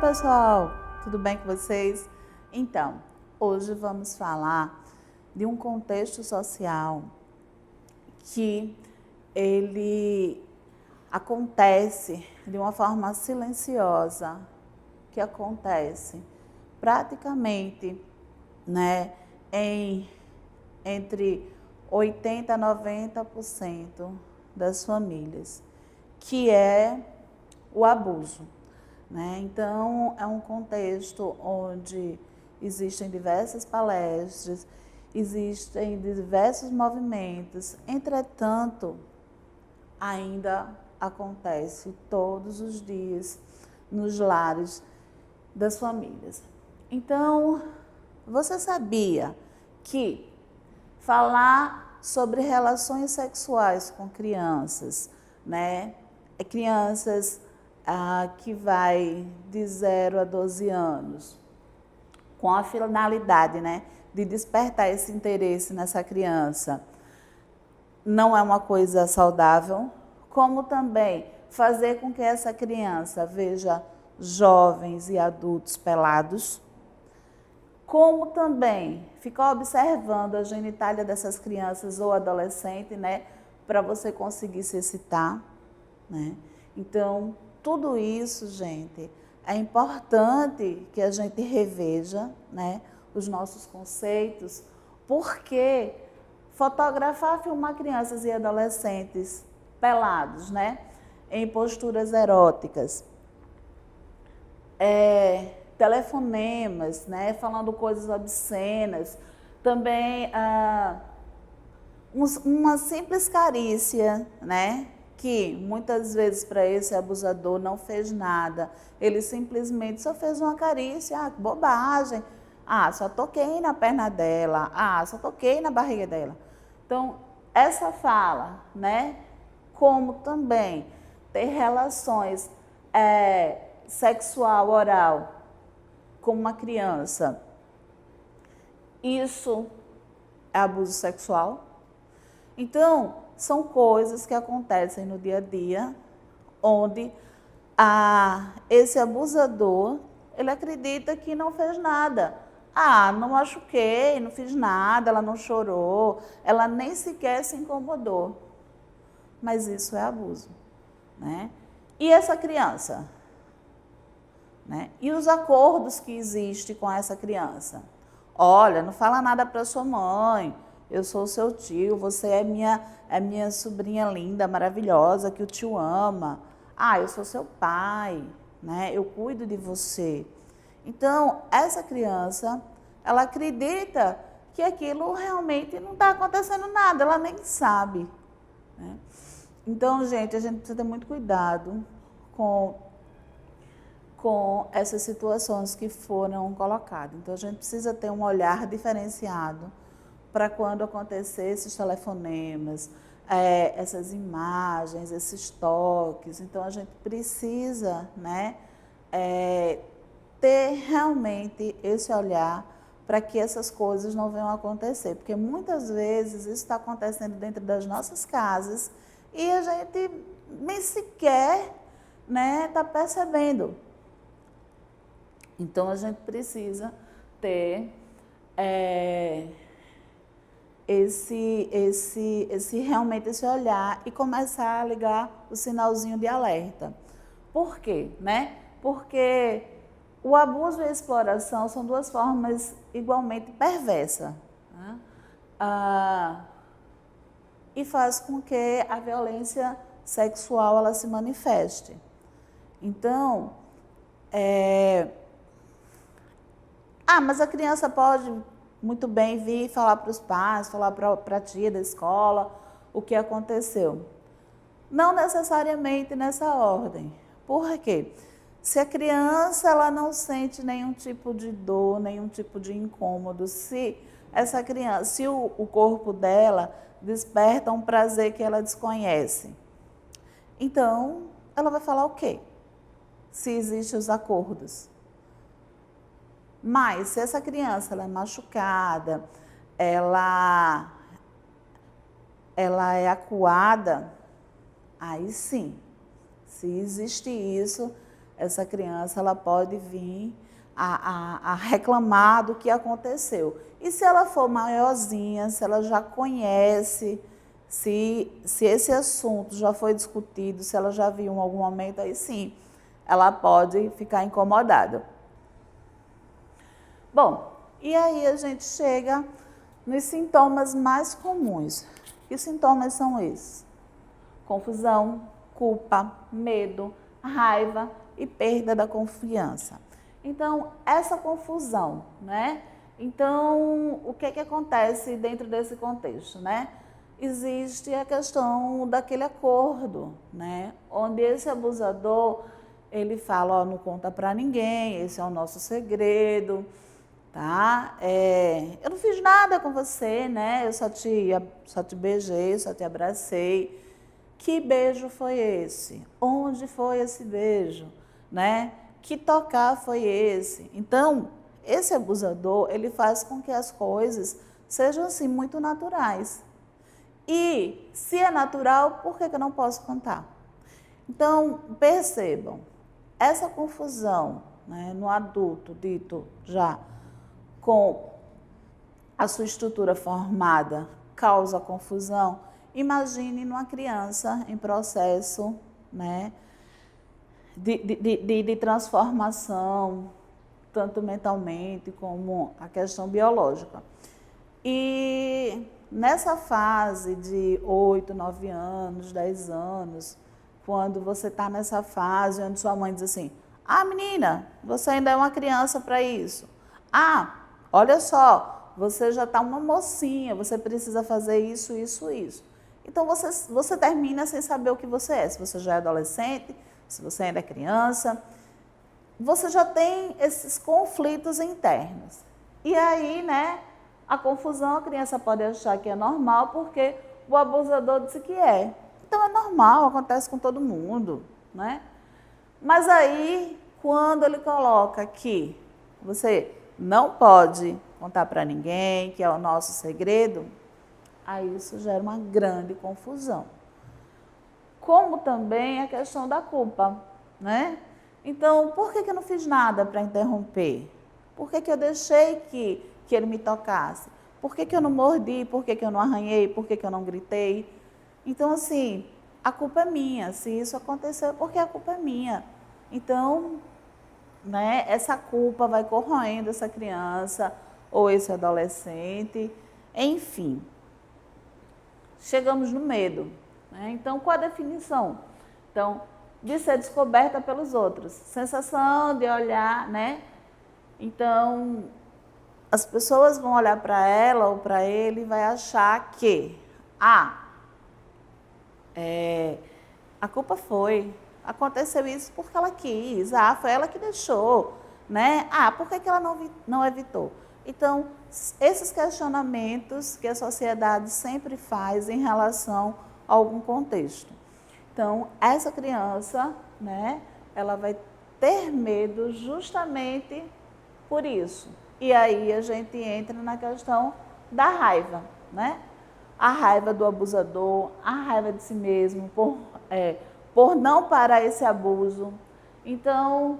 pessoal, tudo bem com vocês? Então, hoje vamos falar de um contexto social que ele acontece de uma forma silenciosa, que acontece praticamente, né, entre 80% a 90% das famílias, que é o abuso. Né? Então, é um contexto onde existem diversas palestras, existem diversos movimentos, entretanto, ainda acontece todos os dias nos lares das famílias. Então, você sabia que falar sobre relações sexuais com crianças, né? Crianças que vai de 0 a 12 anos, com a finalidade, né, de despertar esse interesse nessa criança, não é uma coisa saudável, como também fazer com que essa criança veja jovens e adultos pelados, como também ficar observando a genitália dessas crianças ou adolescentes, né, para você conseguir se excitar, né? Então, tudo isso, gente, é importante que a gente reveja, né, os nossos conceitos, porque fotografar, filmar crianças e adolescentes pelados, né, em posturas eróticas, telefonemas, né, falando coisas obscenas, também uma simples carícia, né, que muitas vezes para esse abusador não fez nada, ele simplesmente só fez uma carícia, que bobagem, só toquei na perna dela, só toquei na barriga dela. Então, essa fala, né, como também ter relações sexual, oral, com uma criança, isso é abuso sexual? Então, são coisas que acontecem no dia a dia, onde esse abusador, ele acredita que não fez nada. Não machuquei, não fiz nada, ela não chorou, ela nem sequer se incomodou. Mas isso é abuso, né? E essa criança? Né? E os acordos que existem com essa criança? Olha, não fala nada para sua mãe, eu sou o seu tio, você é minha sobrinha linda, maravilhosa, que o tio ama. Eu sou seu pai, né? Eu cuido de você. Então, essa criança, ela acredita que aquilo realmente não está acontecendo nada, ela nem sabe. Né? Então, gente, a gente precisa ter muito cuidado com essas situações que foram colocadas. Então, a gente precisa ter um olhar diferenciado para quando acontecer esses telefonemas, essas imagens, esses toques. Então, a gente precisa, né, ter realmente esse olhar para que essas coisas não venham a acontecer. Porque muitas vezes isso está acontecendo dentro das nossas casas e a gente nem sequer, né, está percebendo. Então, a gente precisa ter realmente esse olhar e começar a ligar o sinalzinho de alerta. Por quê? Né? Porque o abuso e a exploração são duas formas igualmente perversas. Né? E faz com que a violência sexual ela se manifeste. Então, mas a criança pode muito bem vir falar para os pais, falar para a tia da escola o que aconteceu. Não necessariamente nessa ordem. Por quê? Se a criança ela não sente nenhum tipo de dor, nenhum tipo de incômodo, se essa criança, se o corpo dela desperta um prazer que ela desconhece, então ela vai falar o quê? Se existem os acordos. Mas se essa criança ela é machucada, ela é acuada, aí sim, se existe isso, essa criança ela pode vir a reclamar do que aconteceu. E se ela for maiorzinha, se ela já conhece, se esse assunto já foi discutido, se ela já viu em algum momento, aí sim, ela pode ficar incomodada. Bom, e aí a gente chega nos sintomas mais comuns. Que sintomas são esses? Confusão, culpa, medo, raiva e perda da confiança. Então, essa confusão, né? Então, o que acontece dentro desse contexto, né? Existe a questão daquele acordo, né? Onde esse abusador, ele fala, ó, não conta pra ninguém, esse é o nosso segredo, tá? Eu não fiz nada com você, né? Eu só te beijei, só te abracei. Que beijo foi esse? Onde foi esse beijo, né? Que tocar foi esse? Então, esse abusador, ele faz com que as coisas sejam assim muito naturais. E se é natural, por que eu não posso contar? Então, percebam, essa confusão, né, no adulto dito já com a sua estrutura formada causa confusão, imagine numa criança em processo, né, de transformação, tanto mentalmente como a questão biológica. E nessa fase de 8, 9 anos, 10 anos, quando você está nessa fase onde sua mãe diz assim, ah, menina, você ainda é uma criança para isso. Ah, olha só, você já está uma mocinha, você precisa fazer isso, isso, isso. Então você termina sem saber o que você é, se você já é adolescente, se você ainda é criança, você já tem esses conflitos internos. E aí, né, a confusão, a criança pode achar que é normal porque o abusador disse que é. Então é normal, acontece com todo mundo, né? Mas aí, quando ele coloca que você não pode contar para ninguém, que é o nosso segredo, aí isso gera uma grande confusão. Como também a questão da culpa, né? Então, por que eu não fiz nada para interromper? Por que eu deixei que ele me tocasse? Por que eu não mordi? Por que eu não arranhei? Por que eu não gritei? Então, assim, a culpa é minha. Se isso aconteceu, porque a culpa é minha. Então, né, essa culpa vai corroendo essa criança ou esse adolescente. Enfim, chegamos no medo. Né? Então, qual a definição? Então, de ser descoberta pelos outros. Sensação de olhar, né? Então, as pessoas vão olhar para ela ou para ele e vai achar que, a culpa aconteceu isso porque ela quis, foi ela que deixou, né? Por que ela não evitou? Então, esses questionamentos que a sociedade sempre faz em relação a algum contexto. Então, essa criança, né, ela vai ter medo justamente por isso. E aí a gente entra na questão da raiva, né? A raiva do abusador, a raiva de si mesmo, por não parar esse abuso. Então,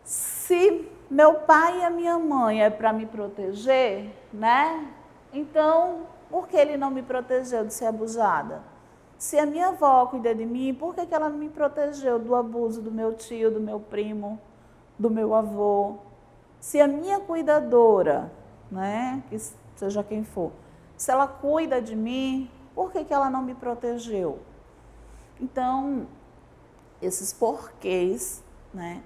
se meu pai e a minha mãe é para me proteger, né? Então, por que ele não me protegeu de ser abusada? Se a minha avó cuida de mim, por que ela não me protegeu do abuso do meu tio, do meu primo, do meu avô? Se a minha cuidadora, né, que seja quem for, se ela cuida de mim, por que ela não me protegeu? Então, esses porquês, né,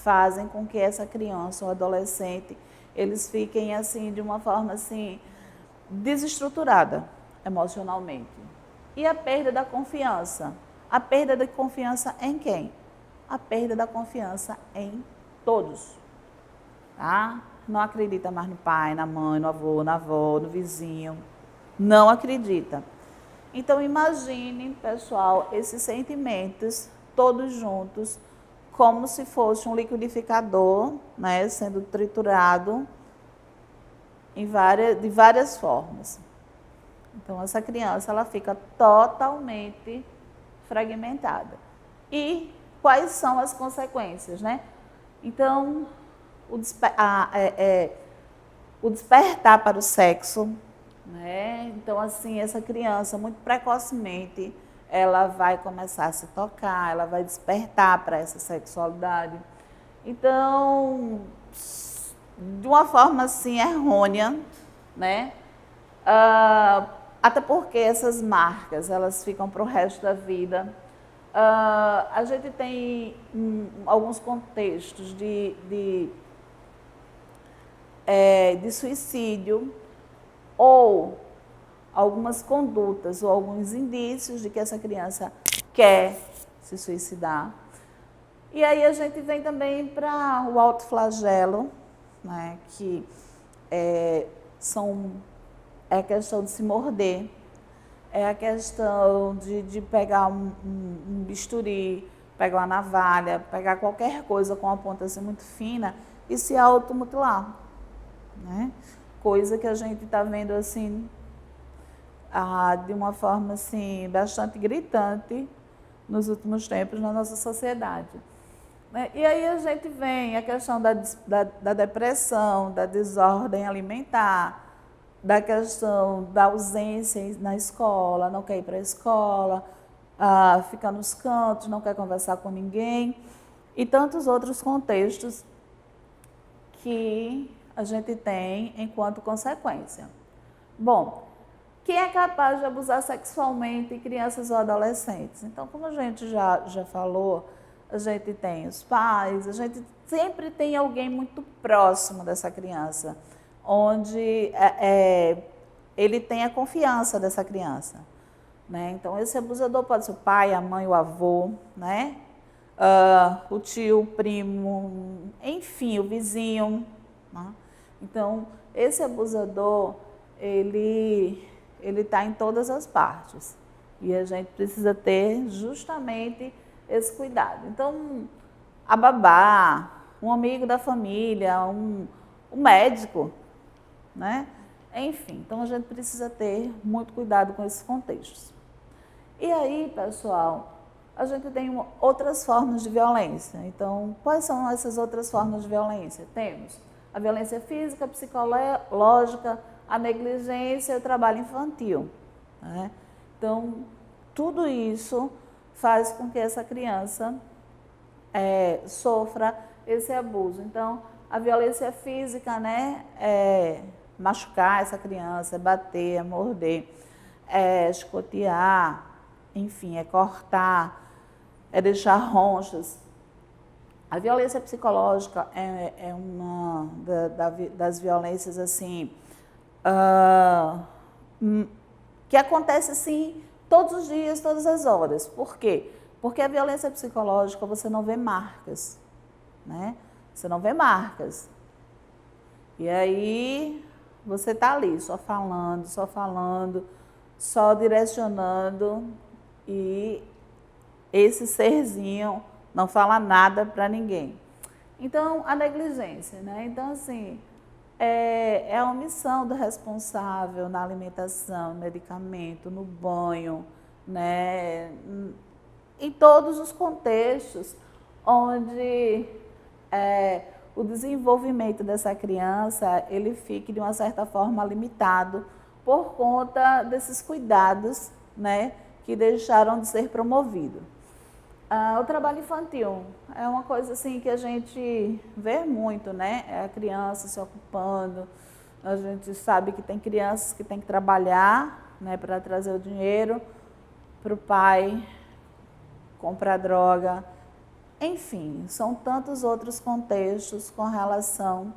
fazem com que essa criança ou adolescente, eles fiquem assim, de uma forma assim, desestruturada emocionalmente. E a perda da confiança? A perda da confiança em quem? A perda da confiança em todos. Tá? Não acredita mais no pai, na mãe, no avô, na avó, no vizinho. Não acredita. Então imagine, pessoal, esses sentimentos todos juntos, como se fosse um liquidificador, né, sendo triturado de várias formas. Então, essa criança ela fica totalmente fragmentada. e quais são as consequências, né? Então, o despertar para o sexo, né? Então, assim, essa criança, muito precocemente, ela vai começar a se tocar, ela vai despertar para essa sexualidade. Então, de uma forma assim errônea, né? Até porque essas marcas, elas ficam para o resto da vida. A gente tem alguns contextos de suicídio ou algumas condutas ou alguns indícios de que essa criança quer se suicidar. E aí a gente vem também para o autoflagelo, né, que é a questão de se morder, é a questão de pegar um bisturi, pegar uma navalha, pegar qualquer coisa com uma ponta assim muito fina e se automutilar, né? Coisa que a gente está vendo assim de uma forma assim bastante gritante nos últimos tempos na nossa sociedade. E aí a gente vem a questão da depressão, da desordem alimentar, da questão da ausência na escola, não quer ir para a escola, fica nos cantos, não quer conversar com ninguém, e tantos outros contextos que a gente tem enquanto consequência. Bom, quem é capaz de abusar sexualmente crianças ou adolescentes? Então, como a gente já falou, a gente tem os pais, a gente sempre tem alguém muito próximo dessa criança, onde ele tem a confiança dessa criança, né? Então, esse abusador pode ser o pai, a mãe, o avô, né? O tio, o primo, enfim, o vizinho, né? Então, esse abusador, ele está em todas as partes e a gente precisa ter justamente esse cuidado. Então, a babá, um amigo da família, um médico, né? Enfim, então a gente precisa ter muito cuidado com esses contextos. E aí, pessoal, a gente tem outras formas de violência. Então, quais são essas outras formas de violência? Temos a violência física, psicológica, a negligência e o trabalho infantil, né? Então, tudo isso faz com que essa criança sofra esse abuso. Então, a violência física, né, é machucar essa criança, é bater, é morder, é chicotear, enfim, é cortar, é deixar ronchas. A violência psicológica é uma das violências assim que acontece assim todos os dias, todas as horas. Por quê? Porque a violência psicológica você não vê marcas, né? Você não vê marcas. E aí você está ali só falando, só direcionando e esse serzinho não fala nada para ninguém. Então, a negligência, né? Então, assim, é a omissão do responsável na alimentação, no medicamento, no banho, né? Em todos os contextos onde o desenvolvimento dessa criança ele fique de uma certa forma limitado por conta desses cuidados, né, que deixaram de ser promovidos. O trabalho infantil é uma coisa assim que a gente vê muito, né? É a criança se ocupando. A gente sabe que tem crianças que têm que trabalhar, né, para trazer o dinheiro para o pai comprar droga. Enfim, são tantos outros contextos com relação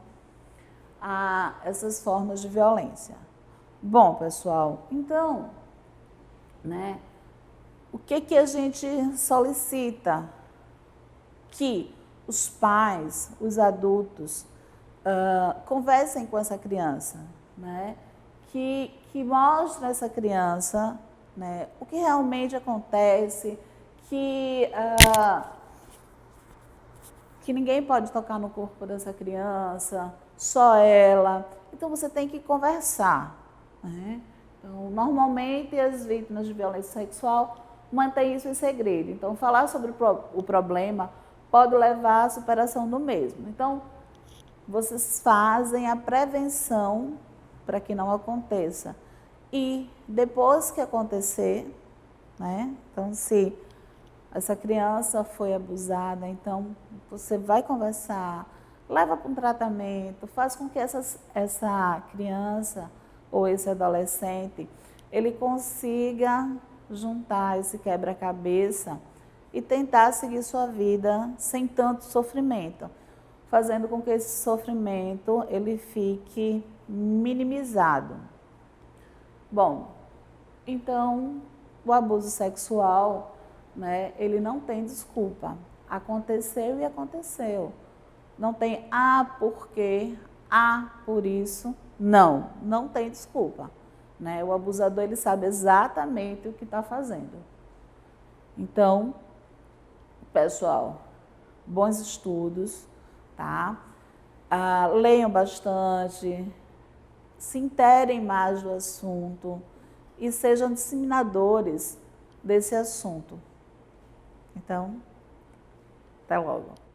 a essas formas de violência. Bom, pessoal, então, né? O que a gente solicita? Que os pais, os adultos, conversem com essa criança, né? Que mostrem a essa criança, né, o que realmente acontece, que ninguém pode tocar no corpo dessa criança, só ela. Então, você tem que conversar, né? Então, normalmente, as vítimas de violência sexual mantém isso em segredo. Então, falar sobre o problema pode levar à superação do mesmo. Então, vocês fazem a prevenção para que não aconteça. E depois que acontecer, né? Então, se essa criança foi abusada, então você vai conversar, leva para um tratamento, faz com que essa criança ou esse adolescente, ele consiga juntar esse quebra-cabeça e tentar seguir sua vida sem tanto sofrimento, fazendo com que esse sofrimento ele fique minimizado. Bom, então o abuso sexual, né, ele não tem desculpa. Aconteceu e aconteceu. Não tem porque, por isso. Não, não tem desculpa. Né? O abusador ele sabe exatamente o que está fazendo. Então, pessoal, bons estudos, tá? Leiam bastante, se interem mais do assunto e sejam disseminadores desse assunto. Então, até logo.